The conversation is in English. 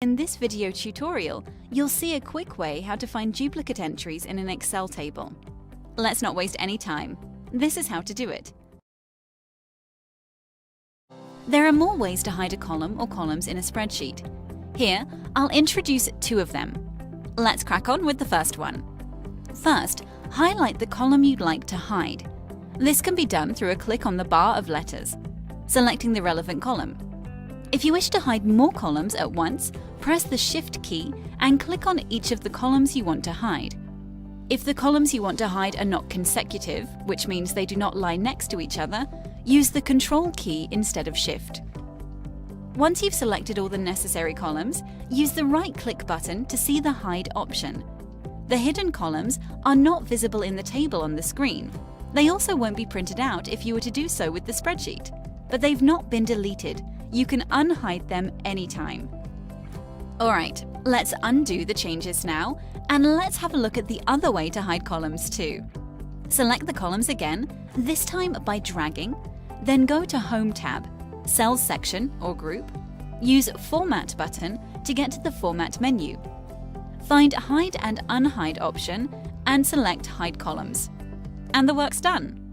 In this video tutorial, you'll see a quick way how to find duplicate entries in an Excel table. Let's not waste any time. This is how to do it. There are more ways to hide a column or columns in a spreadsheet. Here, I'll introduce two of them. Let's crack on with the first one. First, highlight the column you'd like to hide. This can be done through a click on the bar of letters, selecting the relevant column. If you wish to hide more columns at once, press the Shift key and click on each of the columns you want to hide. If the columns you want to hide are not consecutive, which means they do not lie next to each other, use the Control key instead of Shift. Once you've selected all the necessary columns, use the right-click button to see the Hide option. The hidden columns are not visible in the table on the screen. They also won't be printed out if you were to do so with the spreadsheet. But they've not been deleted. You can unhide them anytime. Alright, let's undo the changes now, and let's have a look at the other way to hide columns too. Select the columns again, this time by dragging, then go to Home tab, Cells section or group, use Format button to get to the Format menu. Find Hide and Unhide option and select Hide Columns. And the work's done.